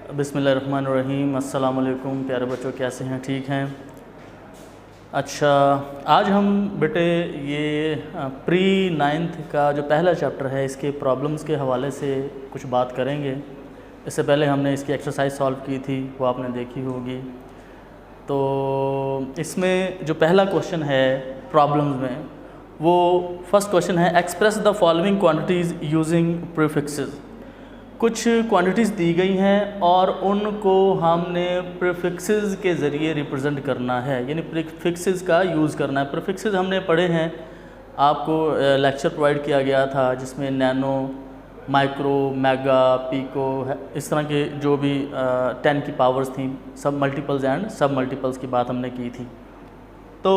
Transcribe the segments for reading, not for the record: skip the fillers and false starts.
बिस्मिल्लाहिर्रहमानिर्रहीम। अस्सलाम वालेकुम प्यारे बच्चों, कैसे हैं? ठीक हैं? अच्छा, आज हम बेटे ये प्री 9th का जो पहला चैप्टर है इसके प्रॉब्लम्स के हवाले से कुछ बात करेंगे। इससे पहले हमने इसकी एक्सरसाइज सॉल्व की थी, वो आपने देखी होगी। तो इसमें जो पहला क्वेश्चन है प्रॉब्लम्स में, वो फर्स्ट क्वेश्चन है express the following quantities using prefixes. कुछ क्वांटिटीज़ दी गई हैं और उनको हमने प्रीफिक्सेस के ज़रिए रिप्रेजेंट करना है, यानी प्रीफिक्सेस का यूज़ करना है। प्रीफिक्सेस हमने पढ़े हैं, आपको लेक्चर प्रोवाइड किया गया था जिसमें नैनो, माइक्रो, मेगा, पीको, इस तरह के जो भी 10 की पावर्स थी, सब मल्टीपल्स एंड सब मल्टीपल्स की बात हमने की थी। तो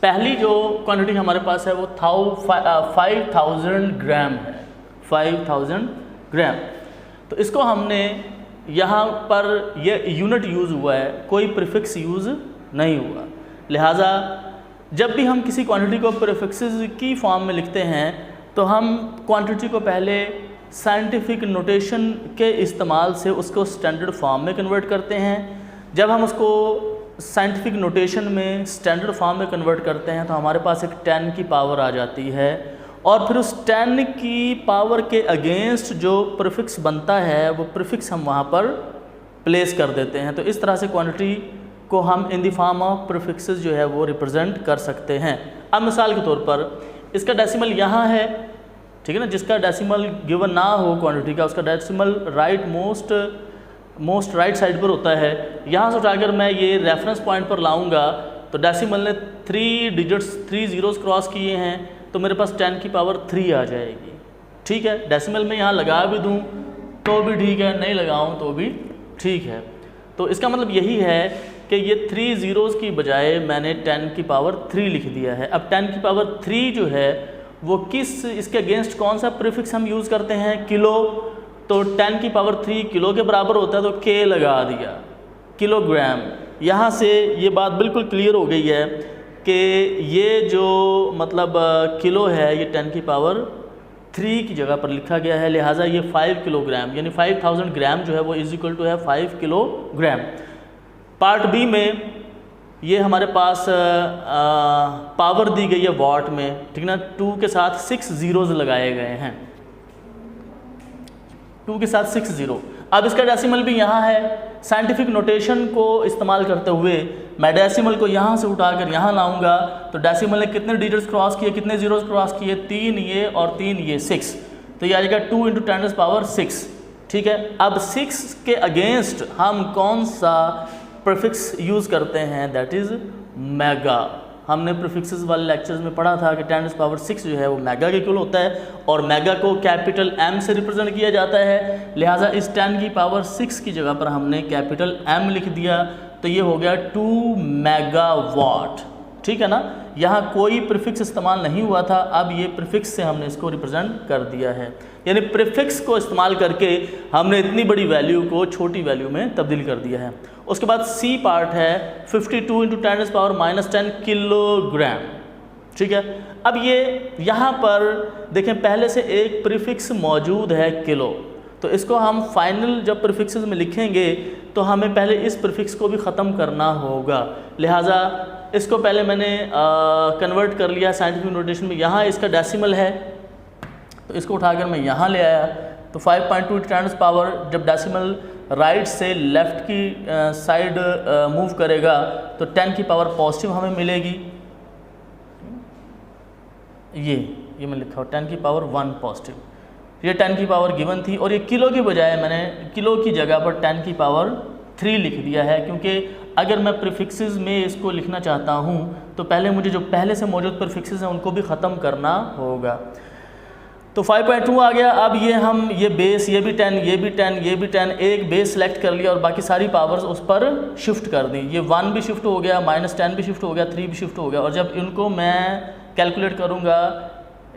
पहली जो क्वांटिटी हमारे पास है वो 5000 ग्राम है, 5000 ग्राम। तो इसको हमने यहाँ पर ये यूनिट यूज़ हुआ है, कोई प्रीफिक्स यूज़ नहीं हुआ। लिहाजा जब भी हम किसी क्वांटिटी को प्रीफिक्सेस की फॉर्म में लिखते हैं तो हम क्वांटिटी को पहले साइंटिफिक नोटेशन के इस्तेमाल से उसको स्टैंडर्ड फॉर्म में कन्वर्ट करते हैं। जब हम उसको साइंटिफिक नोटेशन में स्टैंडर्ड फॉर्म में कन्वर्ट करते हैं तो हमारे पास एक 10 की पावर आ जाती है, और फिर उस 10 की पावर के अगेंस्ट जो प्रीफिक्स बनता है वो प्रीफिक्स हम वहाँ पर प्लेस कर देते हैं। तो इस तरह से क्वांटिटी को हम in the form of prefixes जो है वो रिप्रेजेंट कर सकते हैं। अब मिसाल के तौर पर इसका डेसिमल यहाँ है, ठीक है ना। जिसका डेसिमल गिवन ना हो क्वांटिटी का, उसका decimal right most right side पर होता है। यहाँ से उठाकर मैं ये रेफरेंस पॉइंट पर लाऊंगा तो डेसिमल ने 3 डिजिट्स 3 ज़ीरोज़ क्रॉस किए हैं, तो मेरे पास 10 की पावर 3 आ जाएगी। ठीक है, डेसिमल में यहाँ लगा भी दूँ तो भी ठीक है, नहीं लगाऊँ तो भी ठीक है। तो इसका मतलब यही है कि ये 3 ज़ीरोज़ की बजाय मैंने 10 की पावर 3 लिख दिया है। अब 10 की पावर 3 जो है वो इसके अगेंस्ट कौन सा प्रीफिक्स हम यूज़ करते हैं? किलो। तो 10 की पावर 3 किलो के बराबर होता है, तो के लगा दिया, किलोग्राम। यहाँ से ये बात बिल्कुल क्लियर हो गई है कि ये जो मतलब किलो है ये 10 की पावर 3 की जगह पर लिखा गया है। लिहाजा ये 5 किलोग्राम यानी 5000 ग्राम जो है वो इज इक्वल टू है 5 किलोग्राम। पार्ट बी में ये हमारे पास पावर दी गई है वॉट में, ठीक ना। 2 के साथ 6 ज़ीरोज़ लगाए गए हैं, 2 के साथ 6 ज़ीरो। अब इसका डेसिमल भी यहाँ है। साइंटिफिक नोटेशन को इस्तेमाल करते हुए मैं डेसिमल को यहाँ से उठाकर यहाँ लाऊंगा तो डेसिमल ने कितने डिजिट्स क्रॉस किए, कितने ज़ीरोज़ क्रॉस किए? 3 ये और 3 ये, 6। तो ये आ जाएगा 2 × 10⁻⁶। ठीक है, अब 6 के अगेंस्ट हम कौन सा प्रीफिक्स यूज़ करते हैं? That is mega. हमने प्रीफिक्सेस वाले लेक्चर्स में पढ़ा था कि 10⁶ जो है वो मेगा के इक्वल होता है, और मेगा को कैपिटल M से रिप्रेजेंट किया जाता है। लिहाजा इस 10 की पावर 6 की जगह पर हमने कैपिटल M लिख दिया, तो ये हो गया 2 मेगावाट। ठीक है ना, यहाँ कोई प्रीफिक्स इस्तेमाल नहीं हुआ था, अब ये प्रीफिक्स से हमने इसको रिप्रेजेंट कर दिया है। यानी प्रीफिक्स को इस्तेमाल करके हमने इतनी बड़ी वैल्यू को छोटी वैल्यू में तब्दील कर दिया है। उसके बाद सी पार्ट है 52 × 10⁻⁻10 किलोग्राम। ठीक है, अब ये यहाँ पर देखें पहले से एक प्रीफिक्स मौजूद है किलो, तो इसको हम फाइनल जब प्रीफिक्सेस में लिखेंगे तो हमें पहले इस प्रीफिक्स को भी ख़त्म करना होगा। लिहाजा इसको पहले मैंने कन्वर्ट कर लिया साइंटिफिक नोटेशन में। यहाँ इसका डेसिमल है तो इसको उठाकर मैं यहाँ ले आया, तो 5.2 × 10⁻, जब डेसिमल राइट से लेफ़्ट की साइड मूव करेगा तो 10 की पावर पॉजिटिव हमें मिलेगी। ये मैं लिखा हूँ 10 की पावर 1 पॉजिटिव। ये 10 की पावर गिवन थी, और ये किलो की बजाय मैंने किलो की जगह पर 10 की पावर 3 लिख दिया है, क्योंकि अगर मैं प्रीफिक्सेस में इसको लिखना चाहता हूँ तो पहले मुझे जो पहले से मौजूद प्रीफिक्सेस हैं उनको भी ख़त्म करना होगा। तो 5.2 आ गया। अब ये बेस, ये भी 10, ये भी 10, ये भी 10, एक बेस सेलेक्ट कर लिया और बाकी सारी पावर्स उस पर शिफ्ट कर दी। ये 1 भी शिफ्ट हो गया, -10 भी शिफ्ट हो गया, 3 भी शिफ्ट हो गया, और जब इनको मैं कैलकुलेट करूँगा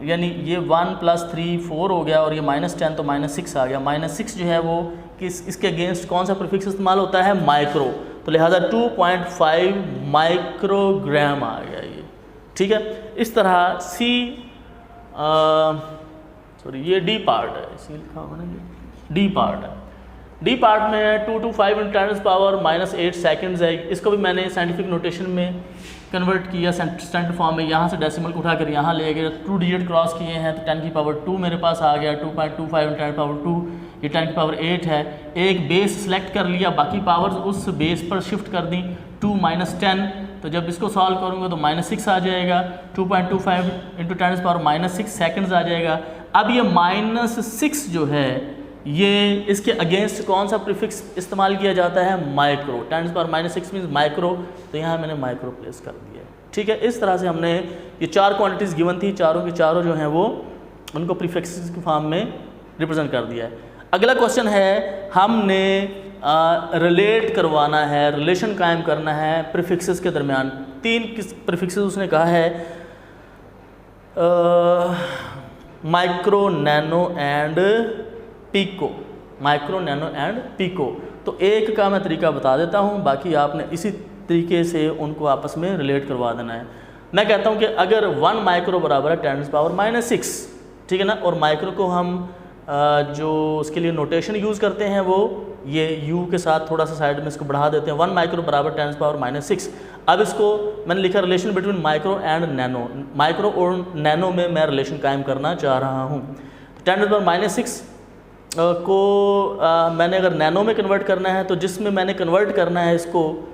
यानी ये 1 + 3 4 हो गया, और ये -10 तो -6 आ गया। -6 जो है वो इसके अगेंस्ट कौन सा प्रीफिक्स इस्तेमाल होता है? माइक्रो। तो लिहाजा 2.5 माइक्रोग्राम आ गया ये। ठीक है, इस तरह सॉरी ये डी पार्ट है, इसी लिखा होगा ना, ये डी पार्ट है। डी पार्ट में है 2 to 5 × 10⁻⁻8 सेकेंड्स है। इसको भी मैंने साइंटिफिक नोटेशन में कन्वर्ट किया स्टैंडर्ड फॉर्म में। यहाँ से डेसिमल को उठाकर यहाँ ले गए, 2 डिजिट क्रॉस किए हैं तो 10⁻2 मेरे पास आ गया। 2.25 × 10⁻2 ये 10⁻8 है। एक बेस सेलेक्ट कर लिया, बाकी पावर्स उस बेस पर शिफ्ट कर दी 2 - 10। तो जब इसको सॉल्व करूँगा तो -6 आ जाएगा। 2.25 × 10⁻6 सेकेंड्स आ जाएगा। अब ये -6 जो है ये इसके अगेंस्ट कौन सा प्रीफिक्स इस्तेमाल किया जाता है? माइक्रो। 10⁻6 मीन्स माइक्रो, तो यहाँ मैंने माइक्रो प्लेस कर दिया। ठीक है, इस तरह से हमने ये 4 क्वांटिटीज़ गिवन थी, चारों की चारों जो हैं वो उनको प्रीफिक्सेस के फॉर्म में रिप्रेजेंट कर दिया है। अगला क्वेश्चन है, हमने रिलेट करवाना है, रिलेशन कायम करना है प्रीफिक्सेस के दरमियान। 3 प्रीफिक्सेस उसने कहा है, micro, nano and pico. Micro, nano and pico. तो एक का मैं तरीका बता देता हूँ, बाकी आपने इसी तरीके से उनको आपस में रिलेट करवा देना है। मैं कहता हूँ कि अगर 1 माइक्रो बराबर है 10⁻⁻6, ठीक है ना, और माइक्रो को हम जो उसके लिए नोटेशन यूज़ करते हैं वो ये u के साथ थोड़ा सा साइड में इसको बढ़ा देते हैं। 1 माइक्रो बराबर 10⁻6। अब इसको मैंने लिखा relation between micro and nano. Micro और नैनो में मैं रिलेशन कायम करना चाह रहा हूँ। 10⁻6 को मैंने अगर नैनो में कन्वर्ट करना है तो जिसमें मैंने कन्वर्ट करना है इसको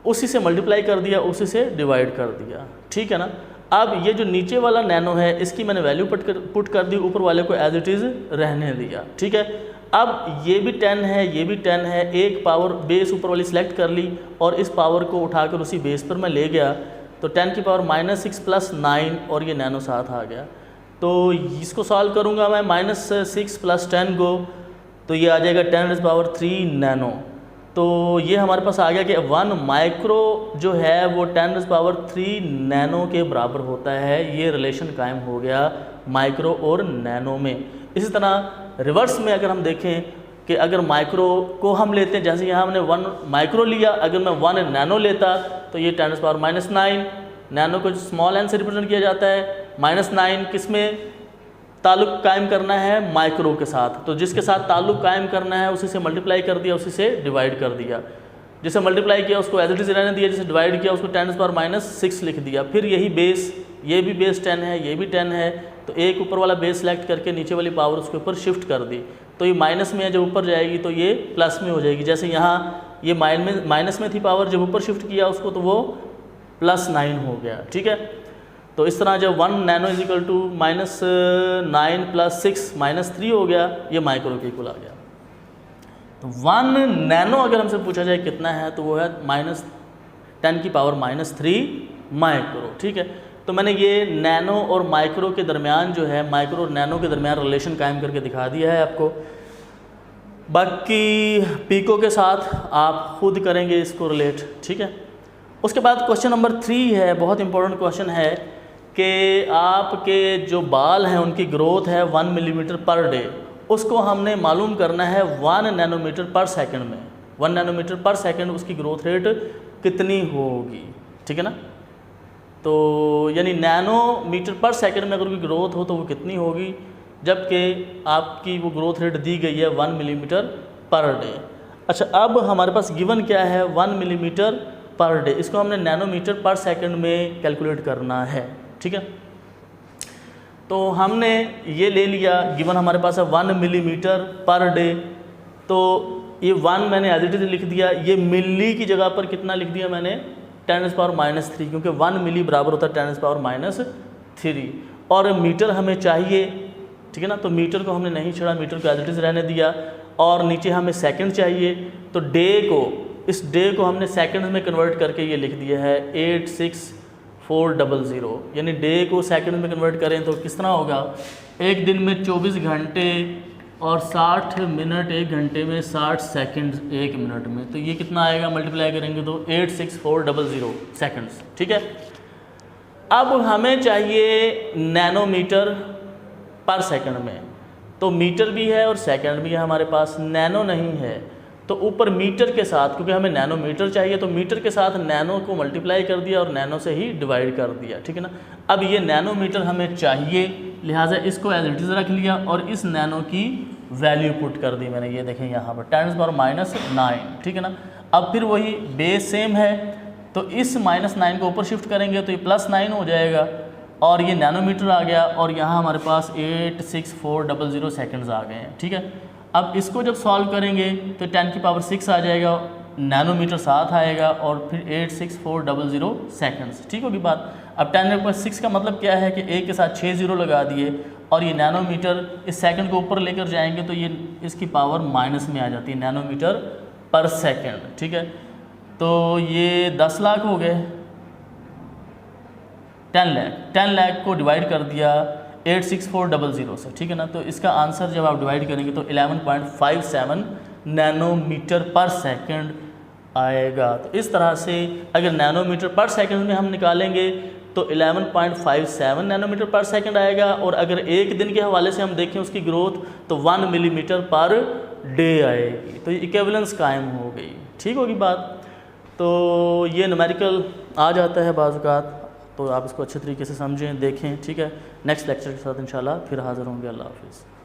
उसी से मल्टीप्लाई कर दिया, उसी से डिवाइड कर दिया। ठीक है ना। अब ये जो नीचे वाला नैनो है इसकी मैंने वैल्यू पुट कर दी, ऊपर वाले को एज इट इज़ रहने दिया। ठीक है, अब ये भी 10 है, ये भी 10 है। एक पावर बेस ऊपर वाली सिलेक्ट कर ली और इस पावर को उठाकर उसी बेस पर मैं ले गया, तो 10⁻6 + 9 और ये नैनो साथ आ गया। तो इसको सॉल्व करूँगा मैं -6 + 10 को, तो ये आ जाएगा 10⁻3 नैनो। तो ये हमारे पास आ गया कि 1 माइक्रो जो है वो 10⁻3 नैनो के बराबर होता है। ये रिलेशन कायम हो गया माइक्रो और नैनो में। इसी तरह रिवर्स में अगर हम देखें कि अगर माइक्रो को हम लेते हैं, जैसे यहाँ हमने 1 माइक्रो लिया, अगर मैं 1 नैनो लेता तो ये 10⁻⁻9। नैनो को स्मॉल n से रिप्रेजेंट किया जाता है। -9 किस में ताल्लुक़ कायम करना है? माइक्रो के साथ। तो जिसके साथ ताल्लुक़ कायम करना है उसी से मल्टीप्लाई कर दिया, उसी से डिवाइड कर दिया। जिसे मल्टीप्लाई किया उसको एज इट इज़ रहने दिया, जिसे डिवाइड किया उसको 10⁻6 लिख दिया। फिर यही बेस, ये भी बेस 10 है, ये भी 10 है, तो एक ऊपर वाला बेस सेलेक्ट करके नीचे वाली पावर उसके ऊपर शिफ्ट कर दी। तो ये माइनस में है, जब ऊपर जाएगी तो ये प्लस में हो जाएगी। जैसे यहाँ ये माइनस में थी पावर, जब ऊपर शिफ्ट किया उसको तो वो +9 हो गया। ठीक है, तो इस तरह जब 1 नैनो = -9 + 6 -3 हो गया, ये माइक्रो के इक्वल आ गया। तो 1 नैनो अगर हमसे पूछा जाए कितना है तो वो है -10⁻³ माइक्रो। ठीक है, तो मैंने ये नैनो और माइक्रो के दरमियान जो है, माइक्रो और नैनो के दरमियान रिलेशन कायम करके दिखा दिया है आपको। बाकी पीको के साथ आप खुद करेंगे इसको रिलेट। ठीक है, उसके बाद क्वेश्चन नंबर 3 है, बहुत इंपॉर्टेंट क्वेश्चन है कि आपके जो बाल हैं उनकी ग्रोथ है 1 मिलीमीटर पर डे। उसको हमने मालूम करना है 1 नैनोमीटर पर सेकंड में। 1 नैनोमीटर पर सेकंड उसकी ग्रोथ रेट कितनी होगी? ठीक है ना। तो यानी नैनोमीटर पर सेकंड में अगर कोई ग्रोथ हो तो वो कितनी होगी, जबकि आपकी वो ग्रोथ रेट दी गई है 1 मिलीमीटर पर डे। अच्छा, अब हमारे पास गिवन क्या है? 1 मिलीमीटर पर डे। इसको हमने नैनोमीटर पर सेकंड में कैलकुलेट करना है। ठीक है, तो हमने ये ले लिया, गिवन हमारे पास है 1 मिलीमीटर पर डे। तो ये 1 मैंने एज इट इज़ लिख दिया। ये मिली की जगह पर कितना लिख दिया मैंने? 10⁻3, क्योंकि 1 मिली बराबर होता है 10⁻3। और मीटर हमें चाहिए। ठीक है ना, तो मीटर को हमने नहीं छोड़ा, मीटर को एज इट इज़ रहने दिया। और नीचे हमें सेकंड चाहिए, तो डे को, इस डे को हमने सेकंड्स में कन्वर्ट करके ये लिख दिया है 86400। यानी डे को सेकंड में कन्वर्ट करें तो किस तरह होगा? एक दिन में 24 घंटे और 60 मिनट, एक घंटे में 60 सेकंड एक मिनट में। तो ये कितना आएगा? मल्टीप्लाई करेंगे तो 86400 सेकंड्स। ठीक है, अब हमें चाहिए नैनोमीटर पर सेकंड में। तो मीटर भी है और सेकंड भी है हमारे पास, नैनो नहीं है। तो ऊपर मीटर के साथ, क्योंकि हमें नैनोमीटर चाहिए, तो मीटर के साथ नैनो को मल्टीप्लाई कर दिया और नैनो से ही डिवाइड कर दिया। ठीक है ना। अब ये नैनोमीटर हमें चाहिए, लिहाजा इसको एज इट इज़ रख लिया और इस नैनो की वैल्यू पुट कर दी मैंने, ये देखें यहाँ पर 10⁻⁹, ठीक है ना। अब फिर वही बेस सेम है, तो इस -9 को ऊपर शिफ्ट करेंगे तो ये +9 हो जाएगा और ये नैनोमीटर आ गया और यहाँ हमारे पास 86400 सेकंड्स आ गए हैं, ठीक है। अब इसको जब सॉल्व करेंगे तो 10⁻6 आ जाएगा, नैनोमीटर साथ आएगा और फिर 86400 सेकंड्स, ठीक होगी बात। अब 10⁻6 का मतलब क्या है कि एक के साथ 6 जीरो लगा दिए और ये नैनोमीटर इस सेकंड को ऊपर लेकर जाएंगे तो ये इसकी पावर माइनस में आ जाती है, नैनोमीटर पर सेकंड, ठीक है। तो ये 10 लाख हो गए, 10 लाख को डिवाइड कर दिया 86400 से, ठीक है ना। तो इसका आंसर जब आप डिवाइड करेंगे तो 11.57 नैनोमीटर पर सेकंड आएगा। तो इस तरह से अगर नैनोमीटर पर सेकंड में हम निकालेंगे तो 11.57 नैनोमीटर पर सेकंड आएगा और अगर एक दिन के हवाले से हम देखें उसकी ग्रोथ तो 1 मिलीमीटर पर डे आएगी। तो ये इक्विवेलेंस कायम हो गई, ठीक होगी बात। तो ये न्यूमेरिकल आ जाता है बाज़ औक़ात, तो आप इसको अच्छे तरीके से समझें, देखें, ठीक है। नेक्स्ट लेक्चर के साथ इंशाल्लाह फिर हाज़िर होंगे। अल्लाह हाफ़िज़।